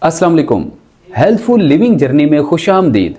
अस्सलाम वालेकुम। Healthful living journey में खुशामदीद।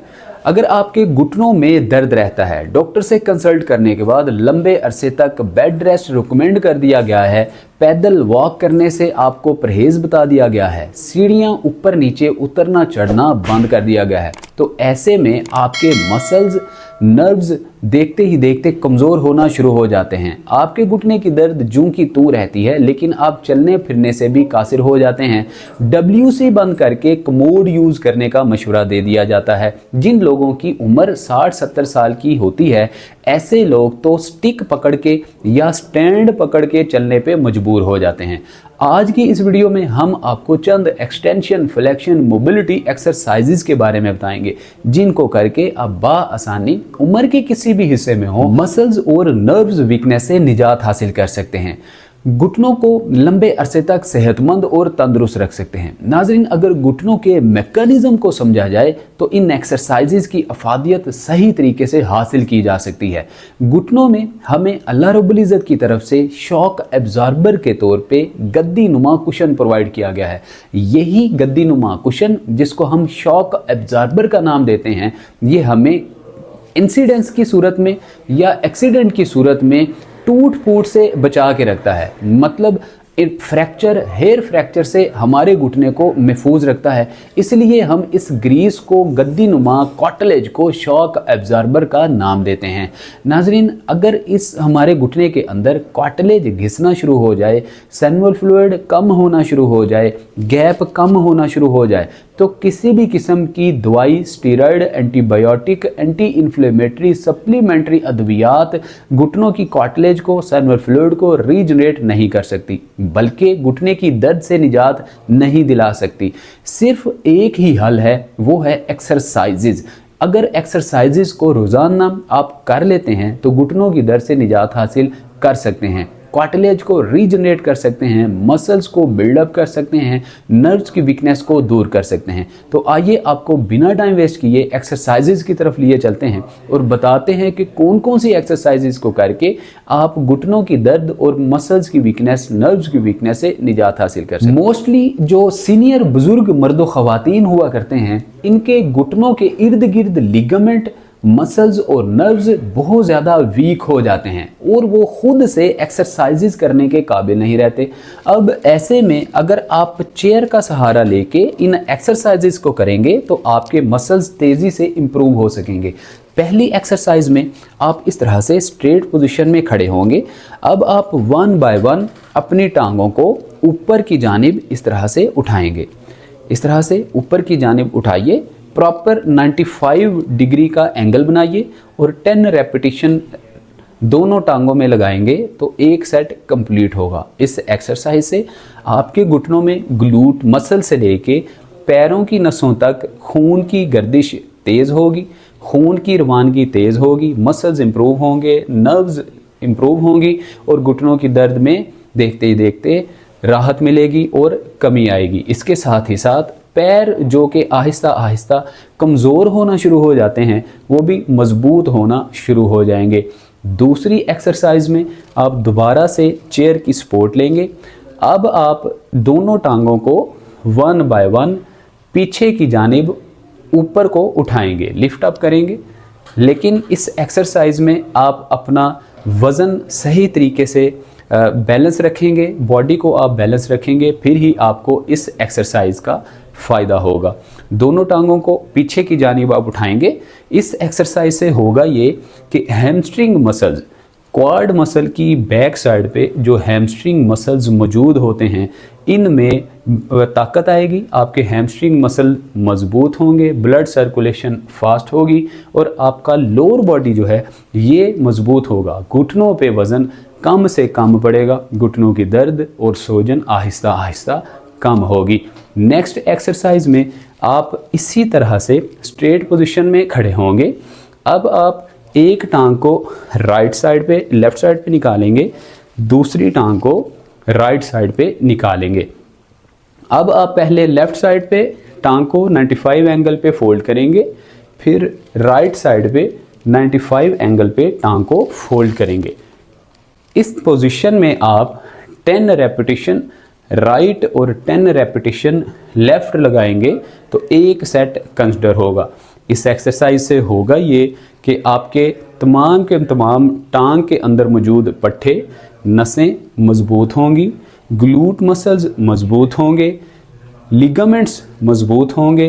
अगर आपके घुटनों में दर्द रहता है, डॉक्टर से कंसल्ट करने के बाद लंबे अरसे तक बेड रेस्ट रिकमेंड कर दिया गया है, पैदल वॉक करने से आपको परहेज बता दिया गया है, सीढ़ियाँ ऊपर नीचे उतरना चढ़ना बंद कर दिया गया है, तो ऐसे में आपके मसल्स नर्व्स देखते ही देखते कमज़ोर होना शुरू हो जाते हैं। आपके घुटने की दर्द जूं की तू रहती है, लेकिन आप चलने फिरने से भी कासिर हो जाते हैं। WC बंद करके कमोड यूज़ करने का मशवरा दे दिया जाता है। जिन लोगों की उम्र 60-70 साल की होती है, ऐसे लोग तो स्टिक पकड़ के या स्टैंड पकड़ के चलने पे मजबूर हो जाते हैं। आज की इस वीडियो में हम आपको चंद एक्सटेंशन, फ्लेक्शन, मोबिलिटी एक्सरसाइजेज के बारे में बताएंगे, जिनको करके आप बाआसानी उम्र के किसी भी हिस्से में हो मसल्स और नर्व्स वीकनेस से निजात हासिल कर सकते हैं। घुटनों को लंबे अरसे तक सेहतमंद और तंदुरुस्त रख सकते हैं। नाजरीन, अगर घुटनों के मैकेनिज्म को समझा जाए तो इन एक्सरसाइजेज की अफादियत सही तरीके से हासिल की जा सकती है। घुटनों में हमें अल्लाह रब्बुल इज़्ज़त की तरफ से शॉक एब्जॉर्बर के तौर पे गद्दी नुमा कुशन प्रोवाइड किया गया है। यही गद्दी नुमा कुशन, जिसको हम शॉक एब्जॉर्बर का नाम देते हैं, ये हमें इंसिडेंस की सूरत में या एक्सीडेंट की सूरत में टूट फूट से बचा के रखता है। मतलब फ्रैक्चर, हेयर फ्रैक्चर से हमारे घुटने को महफूज रखता है। इसलिए हम इस ग्रीस को, गद्दी नुमा कॉटलेज को शॉक एब्जॉर्बर का नाम देते हैं। नाजरीन, अगर इस हमारे घुटने के अंदर कॉटलेज घिसना शुरू हो जाए, सेनुअल फ्लूइड कम होना शुरू हो जाए, गैप कम होना शुरू हो जाए, तो किसी भी किस्म की दवाई, steroid, antibiotic, anti inflammatory, supplementary अद्वियात घुटनों की कॉटलेज को, सेनुअल फ्लूइड को रीजनरेट नहीं कर सकती, बल्कि घुटने की दर्द से निजात नहीं दिला सकती। सिर्फ एक ही हल है, वो है एक्सरसाइजेज। अगर एक्सरसाइजेज को रोजाना आप कर लेते हैं तो घुटनों की दर्द से निजात हासिल कर सकते हैं, कार्टिलेज को रीजनरेट कर सकते हैं, मसल्स को बिल्डअप कर सकते हैं, नर्व्स की वीकनेस को दूर कर सकते हैं। तो आइए आपको बिना टाइम वेस्ट किए एक्सरसाइजेज की तरफ लिए चलते हैं और बताते हैं कि कौन कौन सी एक्सरसाइजेज को करके आप घुटनों की दर्द और मसल्स की वीकनेस, नर्व्स की वीकनेस से निजात हासिल कर सकते हैं। मोस्टली जो सीनियर बुजुर्ग मर्द ख़वातीन हुआ करते हैं, इनके घुटनों के इर्द गिर्द लिगामेंट, मसल्स और नर्व्स बहुत ज़्यादा वीक हो जाते हैं और वो खुद से एक्सरसाइजेज करने के काबिल नहीं रहते। अब ऐसे में अगर आप चेयर का सहारा लेके इन एक्सरसाइजेज को करेंगे तो आपके मसल्स तेज़ी से इम्प्रूव हो सकेंगे। पहली एक्सरसाइज में आप इस तरह से स्ट्रेट पोजीशन में खड़े होंगे। अब आप 1 बाय 1 अपनी टांगों को ऊपर की जानिब इस तरह से उठाएंगे। इस तरह से ऊपर की जानिब उठाइए, प्रॉपर 95 डिग्री का एंगल बनाइए और 10 रेपिटेशन दोनों टांगों में लगाएंगे तो एक सेट कंप्लीट होगा। इस एक्सरसाइज से आपके घुटनों में ग्लूट मसल से लेके पैरों की नसों तक खून की गर्दिश तेज़ होगी, खून की रवानगी तेज़ होगी, मसल्स इंप्रूव होंगे, नर्व्स इंप्रूव होंगी और घुटनों की दर्द में देखते ही देखते राहत मिलेगी और कमी आएगी। इसके साथ ही साथ पैर जो कि आहिस्ता आहिस्ता कमज़ोर होना शुरू हो जाते हैं, वो भी मजबूत होना शुरू हो जाएंगे। दूसरी एक्सरसाइज में आप दोबारा से चेयर की सपोर्ट लेंगे। अब आप दोनों टांगों को 1 बाय 1 पीछे की जानिब ऊपर को उठाएंगे, लिफ्ट अप करेंगे। लेकिन इस एक्सरसाइज में आप अपना वज़न सही तरीके से बैलेंस रखेंगे, बॉडी को आप बैलेंस रखेंगे, फिर ही आपको इस एक्सरसाइज का फ़ायदा होगा। दोनों टांगों को पीछे की जानिब आप उठाएंगे। इस एक्सरसाइज से होगा ये कि हैमस्ट्रिंग मसल्स, क्वाड मसल की बैक साइड पे जो हैमस्ट्रिंग मसल्स मौजूद होते हैं, इनमें ताकत आएगी, आपके हैमस्ट्रिंग मसल मजबूत होंगे, ब्लड सर्कुलेशन फास्ट होगी और आपका लोअर बॉडी जो है ये मजबूत होगा। घुटनों पे वज़न कम से कम पड़ेगा, घुटनों की दर्द और सूजन आहिस्ता आहिस्ता कम होगी। नेक्स्ट एक्सरसाइज में आप इसी तरह से स्ट्रेट पोजीशन में खड़े होंगे। अब आप एक टांग को राइट साइड पे, लेफ्ट साइड पे निकालेंगे, दूसरी टांग को राइट साइड पे निकालेंगे। अब आप पहले लेफ्ट साइड पे टांग को 95 एंगल पे फोल्ड करेंगे, फिर राइट साइड पे 95 एंगल पे टांग को फोल्ड करेंगे। इस पोजीशन में आप 10 रेपिटेशन राइट और 10 रेपिटेशन लेफ्ट लगाएंगे तो एक सेट कंसिडर होगा। इस एक्सरसाइज से होगा ये कि आपके तमाम के तमाम टांग के अंदर मौजूद पट्टे नसें मजबूत होंगी, ग्लूट मसल्स मजबूत होंगे, लिगामेंट्स मजबूत होंगे,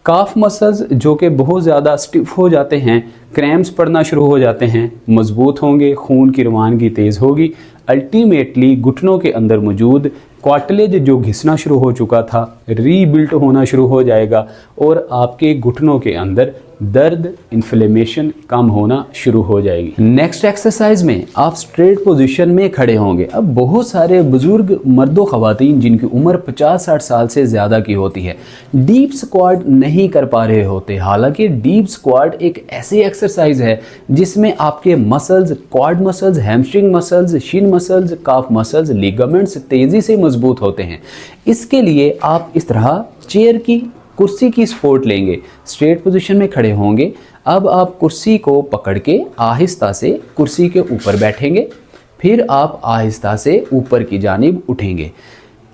काफ मसल्स जो कि बहुत ज़्यादा स्टिफ हो जाते हैं, क्रैम्प्स पड़ना शुरू हो जाते हैं, मजबूत होंगे, खून की रवानगी तेज़ होगी। अल्टीमेटली घुटनों के अंदर मौजूद कार्टिलेज जो घिसना शुरू हो चुका था रीबिल्ट होना शुरू हो जाएगा और आपके घुटनों के अंदर दर्द इन्फ्लेमेशन कम होना शुरू हो जाएगी। नेक्स्ट एक्सरसाइज में आप स्ट्रेट पोजीशन में खड़े होंगे। अब बहुत सारे बुजुर्ग मर्दों ख़वातीन जिनकी उम्र 50-60 साल से ज़्यादा की होती है डीप स्क्वाट नहीं कर पा रहे होते। हालांकि डीप स्क्वाट एक ऐसी एक्सरसाइज है जिसमें आपके muscles, quad muscles, hamstring muscles, Shin muscles, काफ मसल्स, लिगामेंट्स तेज़ी से मजबूत होते हैं। इसके लिए आप इस तरह चेयर की, कुर्सी की सपोर्ट लेंगे, स्ट्रेट पोजीशन में खड़े होंगे। अब आप कुर्सी को पकड़ के आहिस्ता से कुर्सी के ऊपर बैठेंगे, फिर आप आहिस्ता से ऊपर की जानिब उठेंगे।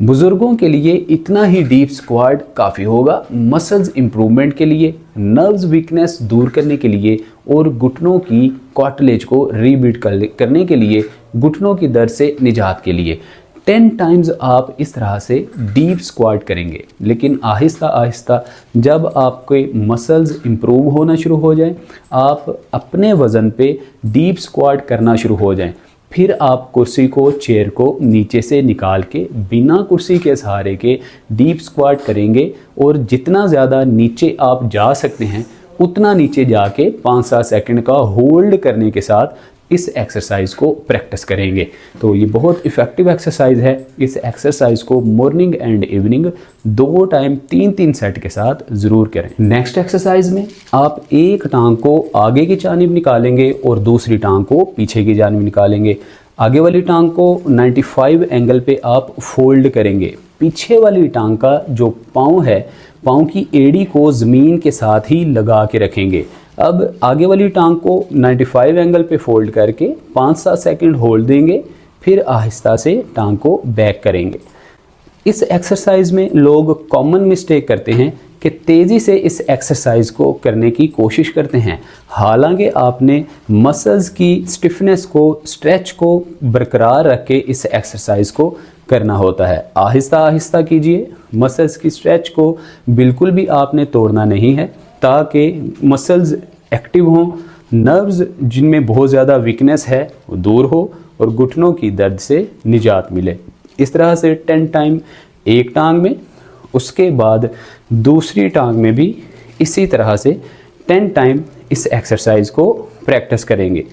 बुज़ुर्गों के लिए इतना ही डीप स्क्वाट काफ़ी होगा। मसल्स इंप्रूवमेंट के लिए, नर्व्स वीकनेस दूर करने के लिए और घुटनों की कार्टिलेज को रीबिल्ड करने के लिए, घुटनों की दर्द से निजात के लिए 10 टाइम्स आप इस तरह से डीप स्क्वाट करेंगे। लेकिन आहिस्ता आहिस्ता जब आपके मसल्स इंप्रूव होना शुरू हो जाएं, आप अपने वज़न पे डीप स्क्वाट करना शुरू हो जाएं, फिर आप कुर्सी को, चेयर को नीचे से निकाल के बिना कुर्सी के सहारे के डीप स्क्वाट करेंगे और जितना ज़्यादा नीचे आप जा सकते हैं उतना नीचे जाके 5-7 सेकंड का होल्ड करने के साथ इस एक्सरसाइज को प्रैक्टिस करेंगे। तो ये बहुत इफ़ेक्टिव एक्सरसाइज है। इस एक्सरसाइज को morning and evening 2 time 3-3 set के साथ ज़रूर करें। नेक्स्ट एक्सरसाइज में आप एक टांग को आगे की जानिब निकालेंगे और दूसरी टांग को पीछे की जानिब निकालेंगे। आगे वाली टांग को 95 एंगल पे आप फोल्ड करेंगे। पीछे वाली टांग का जो पाँव है, पाँव की एड़ी को ज़मीन के साथ ही लगा के रखेंगे। अब आगे वाली टांग को 95 एंगल पे फोल्ड करके 5-7 सेकंड होल्ड देंगे, फिर आहिस्ता से टांग को बैक करेंगे। इस एक्सरसाइज में लोग कॉमन मिस्टेक करते हैं कि तेज़ी से इस एक्सरसाइज को करने की कोशिश करते हैं। हालांकि आपने मसल्स की स्टिफनेस को, स्ट्रेच को बरकरार रख के इस एक्सरसाइज को करना होता है। आहिस्ता आहिस्ता कीजिए, मसल्स की स्ट्रेच को बिल्कुल भी आपने तोड़ना नहीं है ताकि मसल्स एक्टिव हों, नर्व्स जिनमें बहुत ज़्यादा वीकनेस है वो दूर हो और घुटनों की दर्द से निजात मिले। इस तरह से 10 टाइम एक टांग में, उसके बाद दूसरी टांग में भी इसी तरह से 10 टाइम इस एक्सरसाइज को प्रैक्टिस करेंगे।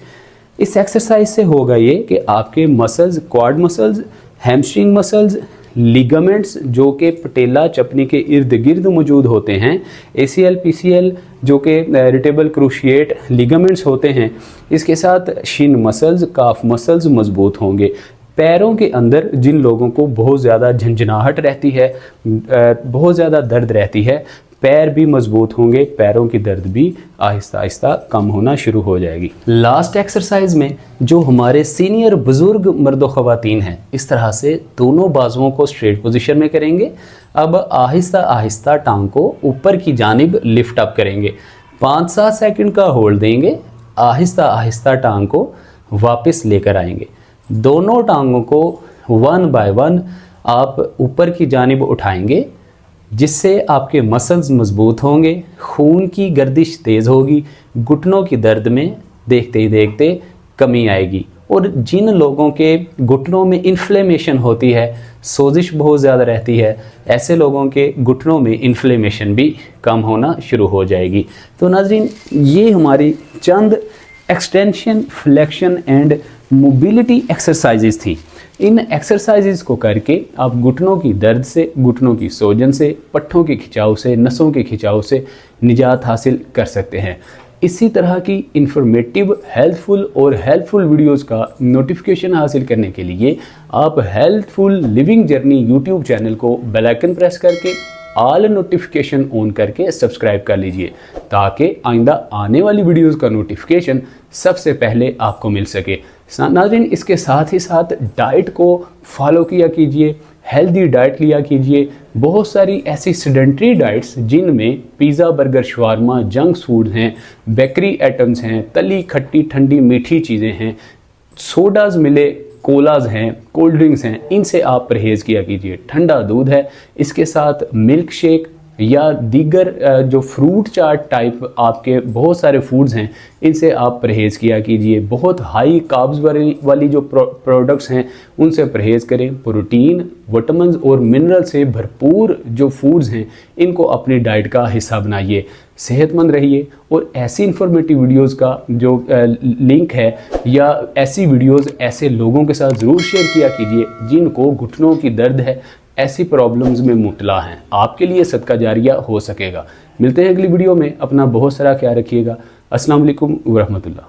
इस एक्सरसाइज से होगा ये कि आपके muscles, quad muscles, hamstring muscles, ligaments जो कि पटेला चपनी के इर्द गिर्द मौजूद होते हैं, ACL, PCL जो कि इरिटेबल क्रूशिएट लिगामेंट्स होते हैं, इसके साथ शिन मसल्स, काफ मसल्स मजबूत होंगे। पैरों के अंदर जिन लोगों को बहुत ज़्यादा झंझनाहट रहती है, बहुत ज़्यादा दर्द रहती है, पैर भी मजबूत होंगे, पैरों की दर्द भी आहिस्ता आहिस्ता कम होना शुरू हो जाएगी। लास्ट एक्सरसाइज में जो हमारे सीनियर बुजुर्ग मर्दो ख़वातीन हैं, इस तरह से दोनों बाजुओं को स्ट्रेट पोजीशन में करेंगे। अब आहिस्ता आहिस्ता टांग को ऊपर की जानिब लिफ्ट अप करेंगे, 5-7 सेकंड का होल्ड देंगे, आहिस्ता आहिस्ता टांग को वापस लेकर आएंगे। दोनों टांगों को 1 बाय 1 आप ऊपर की जानिब उठाएंगे, जिससे आपके मसल्स मजबूत होंगे, खून की गर्दिश तेज़ होगी, घुटनों की दर्द में देखते ही देखते कमी आएगी। और जिन लोगों के घुटनों में इन्फ्लेमेशन होती है, सोजिश बहुत ज़्यादा रहती है, ऐसे लोगों के घुटनों में इन्फ्लेमेशन भी कम होना शुरू हो जाएगी। तो नाज़रीन, ये हमारी चंद extension, flexion and mobility exercises थी। इन एक्सरसाइजेज को करके आप घुटनों की दर्द से, घुटनों की सोजन से, पट्ठों के खिंचाव से, नसों के खिंचाव से निजात हासिल कर सकते हैं। इसी तरह की इंफॉर्मेटिव, हेल्पफुल वीडियोस का नोटिफिकेशन हासिल करने के लिए आप helpful living journey YouTube channel को बेल आइकन प्रेस करके ऑल नोटिफिकेशन ऑन करके सब्सक्राइब कर लीजिए, ताकि आइंदा आने वाली वीडियोस का नोटिफिकेशन सबसे पहले आपको मिल सके। नाज़रीन, इसके साथ ही साथ डाइट को फॉलो किया कीजिए, हेल्दी डाइट लिया कीजिए। बहुत सारी ऐसी सेडेंटरी डाइट्स जिनमें pizza, burger, shawarma, junk food हैं, बेकरी आइटम्स हैं, तली खट्टी ठंडी मीठी चीज़ें हैं, सोडाज मिले, कोलाज हैं, कोल्ड ड्रिंक्स हैं, इनसे आप परहेज़ किया कीजिए। ठंडा दूध है, इसके साथ मिल्क शेक या दीगर जो फ्रूट चाट टाइप आपके बहुत सारे फूड्स हैं, इनसे आप परहेज़ किया कीजिए। बहुत हाई कार्ब्स वाली जो प्रोडक्ट्स हैं उनसे परहेज़ करें। प्रोटीन, विटामिन्स और मिनरल से भरपूर जो फूड्स हैं इनको अपनी डाइट का हिस्सा बनाइए। सेहतमंद रहिए और ऐसी इंफॉर्मेटिव वीडियोस का जो लिंक है या ऐसी वीडियोस ऐसे लोगों के साथ ज़रूर शेयर किया कीजिए जिनको घुटनों की दर्द है, ऐसी प्रॉब्लम्स में मुब्तला हैं। आपके लिए सदका जारिया हो सकेगा। मिलते हैं अगली वीडियो में। अपना बहुत सारा ख्याल रखिएगा। अस्सलाम वालेकुम व रहमतुल्लाह।